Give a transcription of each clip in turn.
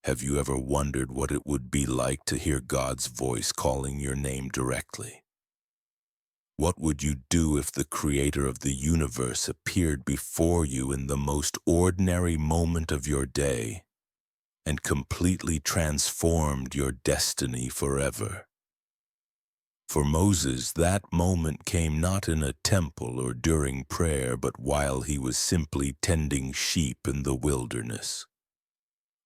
Have you ever wondered what it would be like to hear God's voice calling your name directly? What would you do if the creator of the universe appeared before you in the most ordinary moment of your day and completely transformed your destiny forever? For Moses, that moment came not in a temple or during prayer, but while he was simply tending sheep in the wilderness.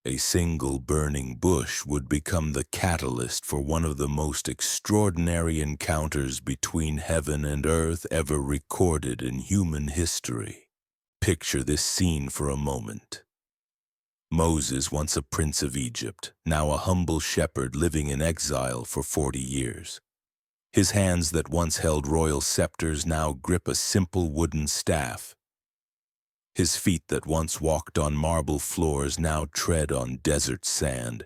A single burning bush would become the catalyst for one of the most extraordinary encounters between heaven and earth ever recorded in human history. Picture this scene for a moment. Moses, once a prince of Egypt, now a humble shepherd living in exile for 40 years. His hands that once held royal scepters now grip a simple wooden staff. His feet that once walked on marble floors now tread on desert sand.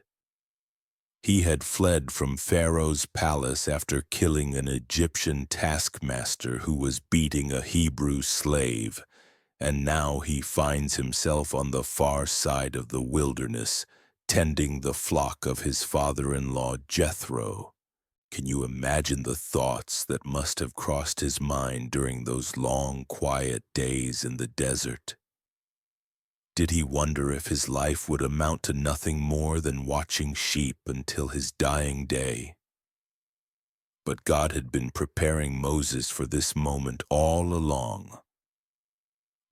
He had fled from Pharaoh's palace after killing an Egyptian taskmaster who was beating a Hebrew slave, and now he finds himself on the far side of the wilderness, tending the flock of his father-in-law Jethro. Can you imagine the thoughts that must have crossed his mind during those long, quiet days in the desert? Did he wonder if his life would amount to nothing more than watching sheep until his dying day? But God had been preparing Moses for this moment all along.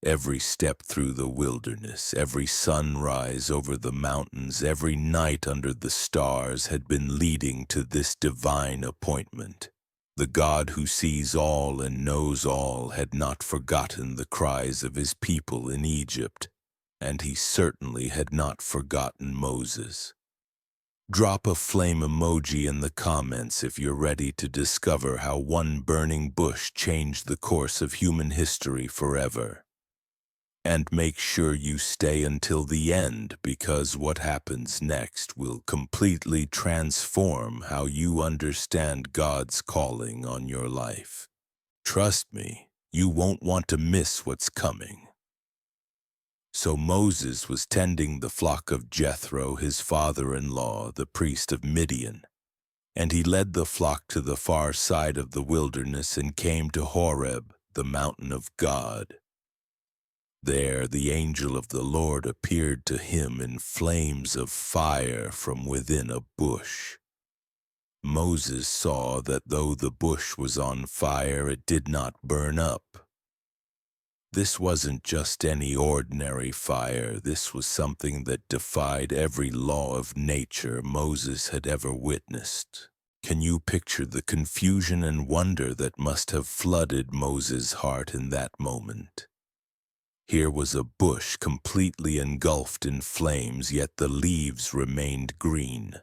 Every step through the wilderness, every sunrise over the mountains, every night under the stars had been leading to this divine appointment. The God who sees all and knows all had not forgotten the cries of his people in Egypt, and he certainly had not forgotten Moses. Drop a flame emoji in the comments if you're ready to discover how one burning bush changed the course of human history forever. And make sure you stay until the end, because what happens next will completely transform how you understand God's calling on your life. Trust me, you won't want to miss what's coming. So Moses was tending the flock of Jethro, his father-in-law, the priest of Midian, and he led the flock to the far side of the wilderness and came to Horeb, the mountain of God. There the angel of the Lord appeared to him in flames of fire from within a bush. Moses saw that though the bush was on fire, it did not burn up. This wasn't just any ordinary fire. This was something that defied every law of nature Moses had ever witnessed. Can you picture the confusion and wonder that must have flooded Moses' heart in that moment? Here was a bush completely engulfed in flames, yet the leaves remained green.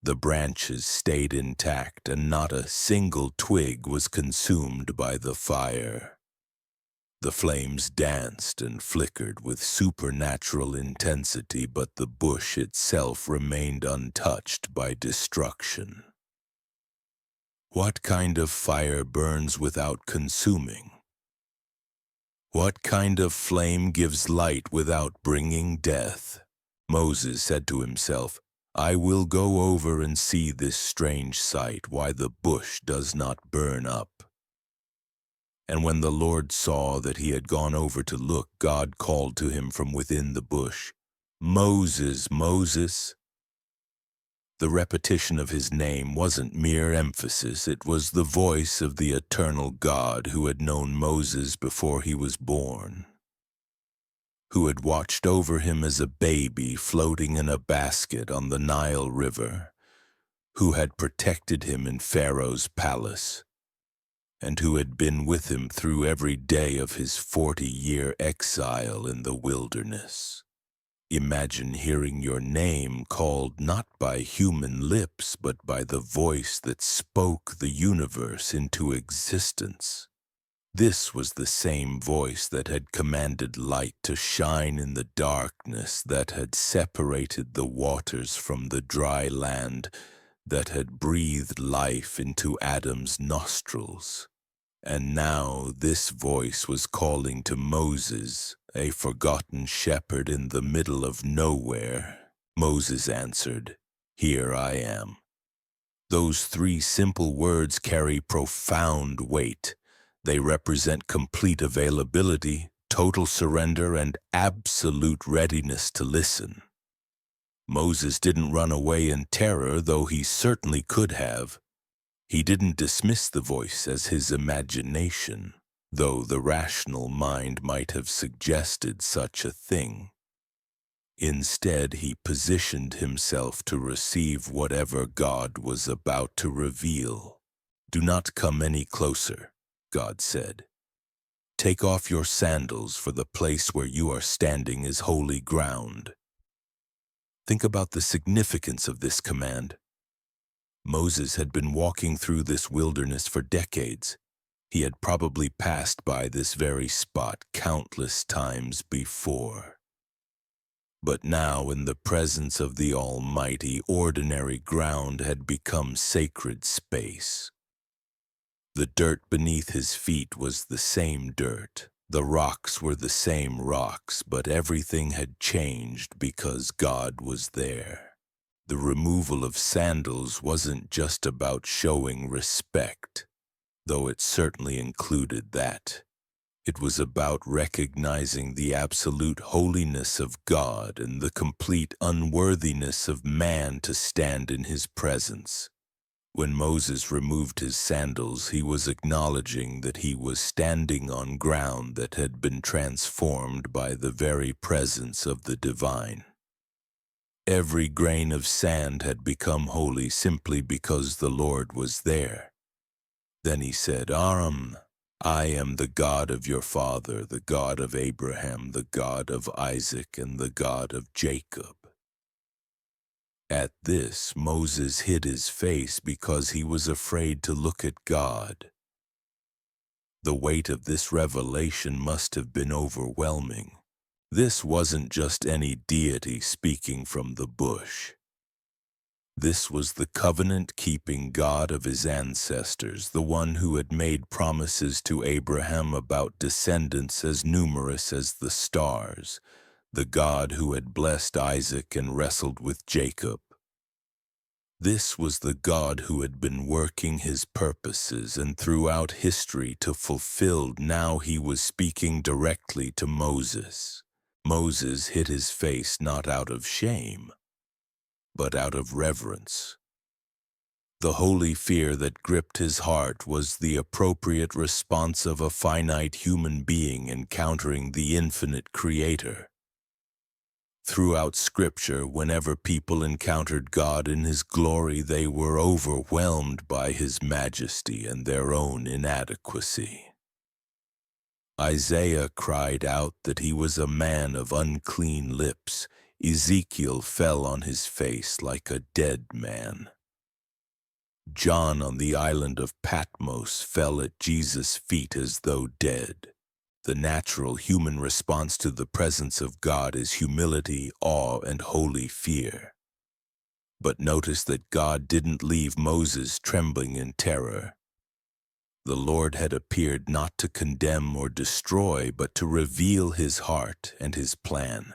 The branches stayed intact, and not a single twig was consumed by the fire. The flames danced and flickered with supernatural intensity, but the bush itself remained untouched by destruction. What kind of fire burns without consuming? What kind of flame gives light without bringing death? Moses said to himself, I will go over and see this strange sight, why the bush does not burn up. And when the Lord saw that he had gone over to look, God called to him from within the bush, Moses, Moses. The repetition of his name wasn't mere emphasis, it was the voice of the eternal God who had known Moses before he was born, who had watched over him as a baby floating in a basket on the Nile River, who had protected him in Pharaoh's palace, and who had been with him through every day of his 40-year exile in the wilderness. Imagine hearing your name called not by human lips, but by the voice that spoke the universe into existence. This was the same voice that had commanded light to shine in the darkness, that had separated the waters from the dry land, that had breathed life into Adam's nostrils. And now this voice was calling to Moses, a forgotten shepherd in the middle of nowhere. Moses answered, "Here I am." Those three simple words carry profound weight. They represent complete availability, total surrender, and absolute readiness to listen. Moses didn't run away in terror, though he certainly could have. He didn't dismiss the voice as his imagination, though the rational mind might have suggested such a thing. Instead, he positioned himself to receive whatever God was about to reveal. "Do not come any closer," God said. "Take off your sandals, for the place where you are standing is holy ground." Think about the significance of this command. Moses had been walking through this wilderness for decades. He had probably passed by this very spot countless times before. But now, in the presence of the Almighty, ordinary ground had become sacred space. The dirt beneath his feet was the same dirt. The rocks were the same rocks, but everything had changed because God was there. The removal of sandals wasn't just about showing respect, though it certainly included that. It was about recognizing the absolute holiness of God and the complete unworthiness of man to stand in his presence. When Moses removed his sandals, he was acknowledging that he was standing on ground that had been transformed by the very presence of the divine. Every grain of sand had become holy simply because the Lord was there. Then he said, I am the God of your father, the God of Abraham, the God of Isaac, and the God of Jacob." At this, Moses hid his face because he was afraid to look at God. The weight of this revelation must have been overwhelming. This wasn't just any deity speaking from the bush. This was the covenant-keeping God of his ancestors, the one who had made promises to Abraham about descendants as numerous as the stars, the God who had blessed Isaac and wrestled with Jacob. This was the God who had been working his purposes and throughout history to fulfill. Now he was speaking directly to Moses. Moses hid his face not out of shame, but out of reverence. The holy fear that gripped his heart was the appropriate response of a finite human being encountering the infinite Creator. Throughout Scripture, whenever people encountered God in His glory, they were overwhelmed by His majesty and their own inadequacy. Isaiah cried out that he was a man of unclean lips. Ezekiel fell on his face like a dead man. John on the island of Patmos fell at Jesus' feet as though dead. The natural human response to the presence of God is humility, awe, and holy fear. But notice that God didn't leave Moses trembling in terror. The Lord had appeared not to condemn or destroy, but to reveal his heart and his plan.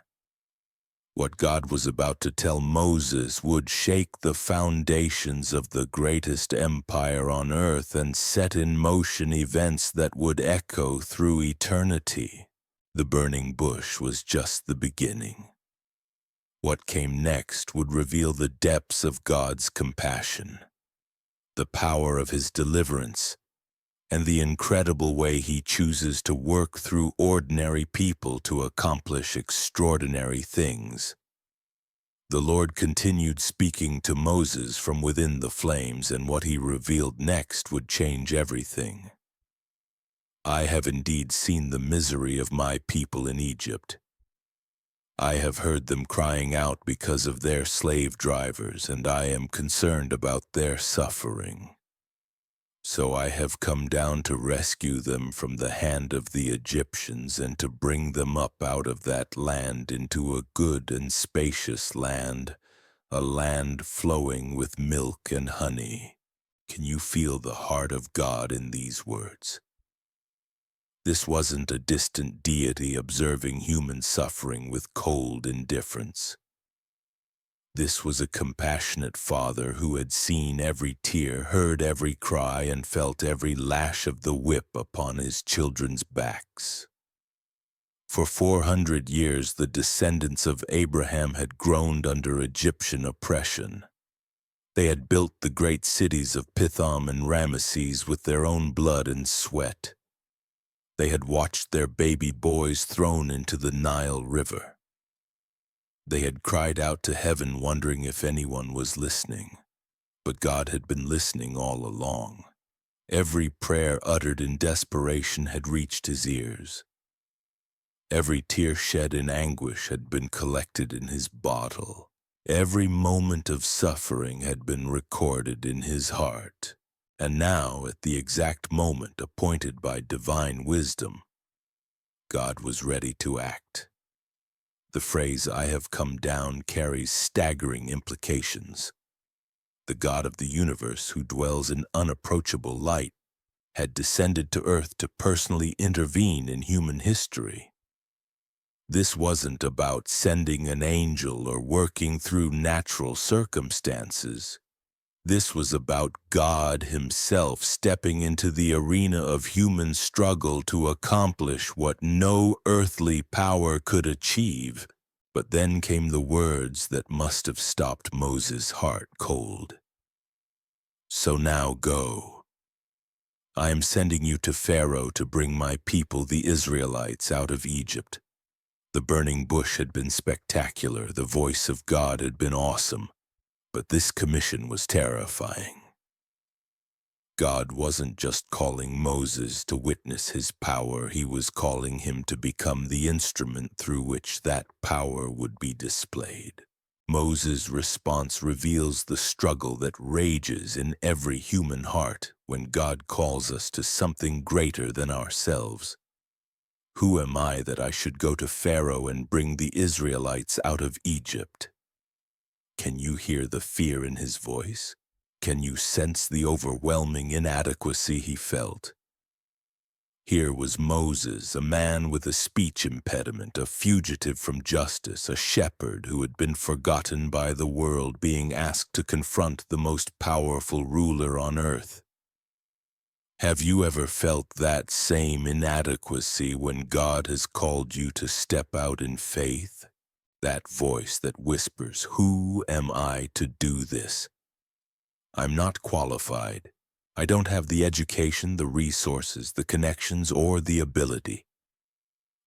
What God was about to tell Moses would shake the foundations of the greatest empire on earth and set in motion events that would echo through eternity. The burning bush was just the beginning. What came next would reveal the depths of God's compassion, the power of his deliverance, and the incredible way he chooses to work through ordinary people to accomplish extraordinary things. The Lord continued speaking to Moses from within the flames, and what he revealed next would change everything. "I have indeed seen the misery of my people in Egypt. I have heard them crying out because of their slave drivers, and I am concerned about their suffering. So I have come down to rescue them from the hand of the Egyptians and to bring them up out of that land into a good and spacious land, a land flowing with milk and honey." Can you feel the heart of God in these words? This wasn't a distant deity observing human suffering with cold indifference. This was a compassionate father who had seen every tear, heard every cry, and felt every lash of the whip upon his children's backs. For 400 years, the descendants of Abraham had groaned under Egyptian oppression. They had built the great cities of Pithom and Ramesses with their own blood and sweat. They had watched their baby boys thrown into the Nile River. They had cried out to heaven, wondering if anyone was listening. But God had been listening all along. Every prayer uttered in desperation had reached his ears. Every tear shed in anguish had been collected in his bottle. Every moment of suffering had been recorded in his heart. And now, at the exact moment appointed by divine wisdom, God was ready to act. The phrase, "I have come down," carries staggering implications. The God of the universe, who dwells in unapproachable light, had descended to earth to personally intervene in human history. This wasn't about sending an angel or working through natural circumstances. This was about God himself stepping into the arena of human struggle to accomplish what no earthly power could achieve. But then came the words that must have stopped Moses' heart cold. "So now go. I am sending you to Pharaoh to bring my people, the Israelites, out of Egypt." The burning bush had been spectacular, the voice of God had been awesome, but this commission was terrifying. God wasn't just calling Moses to witness his power, he was calling him to become the instrument through which that power would be displayed. Moses' response reveals the struggle that rages in every human heart when God calls us to something greater than ourselves. Who am I that I should go to Pharaoh and bring the Israelites out of Egypt? Can you hear the fear in his voice? Can you sense the overwhelming inadequacy he felt? Here was Moses, a man with a speech impediment, a fugitive from justice, a shepherd who had been forgotten by the world, being asked to confront the most powerful ruler on earth. Have you ever felt that same inadequacy when God has called you to step out in faith? That voice that whispers, "Who am I to do this? I'm not qualified. I don't have the education, the resources, the connections, or the ability."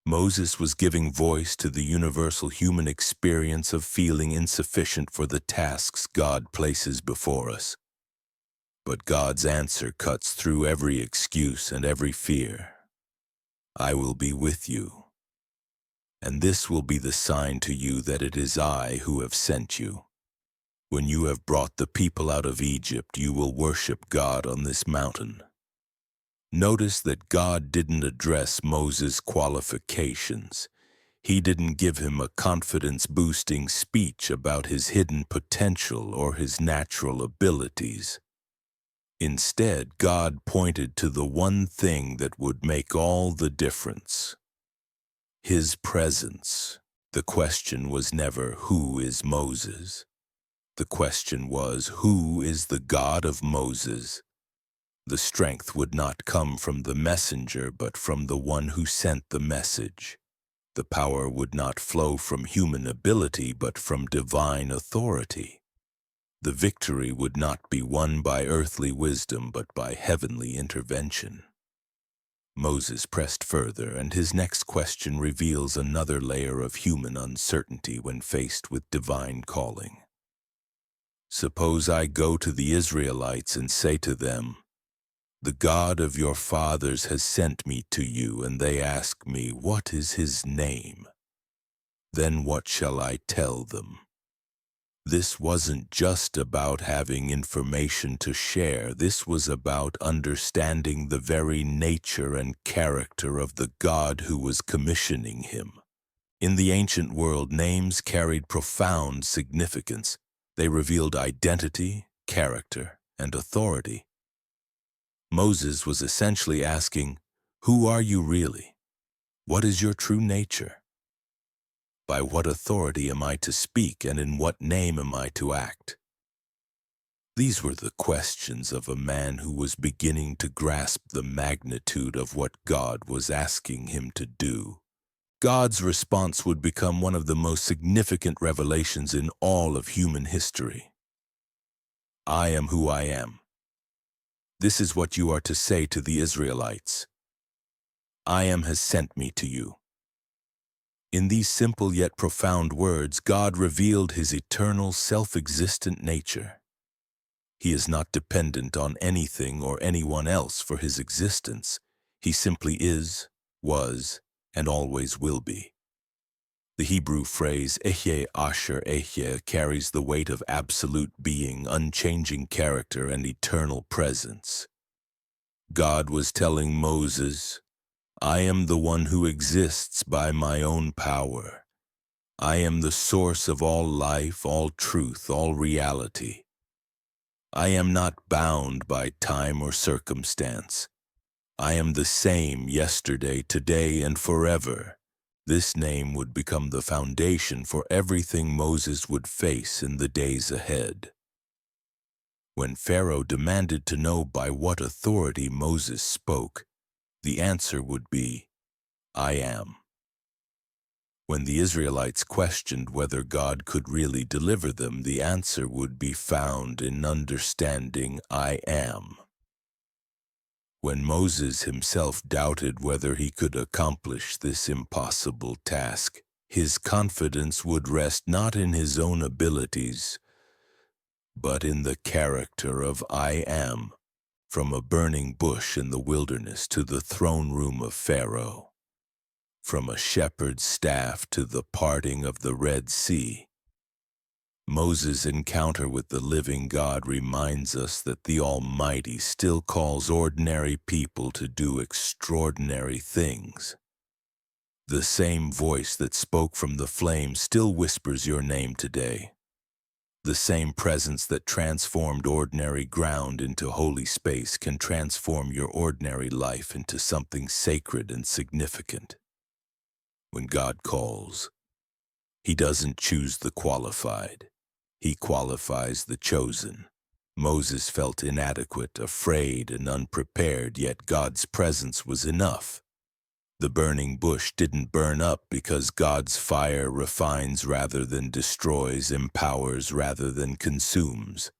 Moses was giving voice to the universal human experience of feeling insufficient for the tasks God places before us. But God's answer cuts through every excuse and every fear. "I will be with you, and this will be the sign to you that it is I who have sent you. When you have brought the people out of Egypt, you will worship God on this mountain." Notice that God didn't address Moses' qualifications. He didn't give him a confidence-boosting speech about his hidden potential or his natural abilities. Instead, God pointed to the one thing that would make all the difference: his presence. The question was never, "Who is Moses?" The question was, "Who is the God of Moses?" The strength would not come from the messenger, but from the one who sent the message. The power would not flow from human ability, but from divine authority. The victory would not be won by earthly wisdom, but by heavenly intervention. Moses pressed further, and his next question reveals another layer of human uncertainty when faced with divine calling. "Suppose I go to the Israelites and say to them, 'The God of your fathers has sent me to you,' and they ask me, 'What is his name?' Then what shall I tell them?" This wasn't just about having information to share. This was about understanding the very nature and character of the God who was commissioning him. In the ancient world, names carried profound significance. They revealed identity, character, and authority. Moses was essentially asking, "Who are you really? What is your true nature?" By what authority am I to speak, and in what name am I to act? These were the questions of a man who was beginning to grasp the magnitude of what God was asking him to do. God's response would become one of the most significant revelations in all of human history. I am who I am. This is what you are to say to the Israelites. I am has sent me to you. In these simple yet profound words, God revealed his eternal, self-existent nature. He is not dependent on anything or anyone else for his existence. He simply is, was, and always will be. The Hebrew phrase Ehyeh Asher Ehyeh carries the weight of absolute being, unchanging character, and eternal presence. God was telling Moses, I am the one who exists by my own power. I am the source of all life, all truth, all reality. I am not bound by time or circumstance. I am the same yesterday, today, and forever. This name would become the foundation for everything Moses would face in the days ahead. When Pharaoh demanded to know by what authority Moses spoke, the answer would be, I am. When the Israelites questioned whether God could really deliver them, the answer would be found in understanding I am. When Moses himself doubted whether he could accomplish this impossible task, his confidence would rest not in his own abilities, but in the character of I am, from a burning bush in the wilderness to the throne room of Pharaoh. From a shepherd's staff to the parting of the Red Sea. Moses' encounter with the living God reminds us that the Almighty still calls ordinary people to do extraordinary things. The same voice that spoke from the flame still whispers your name today. The same presence that transformed ordinary ground into holy space can transform your ordinary life into something sacred and significant. When God calls, he doesn't choose the qualified. He qualifies the chosen. Moses felt inadequate, afraid, and unprepared, yet God's presence was enough. The burning bush didn't burn up because God's fire refines rather than destroys, empowers rather than consumes.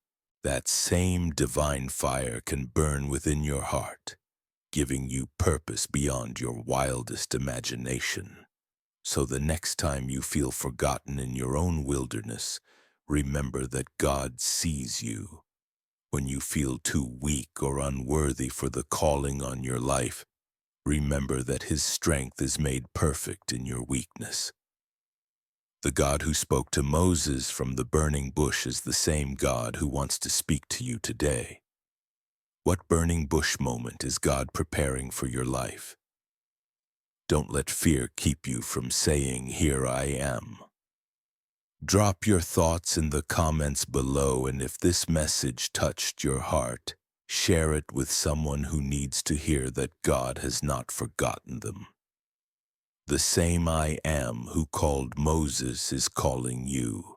That same divine fire can burn within your heart, giving you purpose beyond your wildest imagination. So the next time you feel forgotten in your own wilderness, remember that God sees you. When you feel too weak or unworthy for the calling on your life, remember that his strength is made perfect in your weakness. The God who spoke to Moses from the burning bush is the same God who wants to speak to you today. What burning bush moment is God preparing for your life? Don't let fear keep you from saying, "Here I am." Drop your thoughts in the comments below, and if this message touched your heart, share it with someone who needs to hear that God has not forgotten them. The same I am who called Moses is calling you.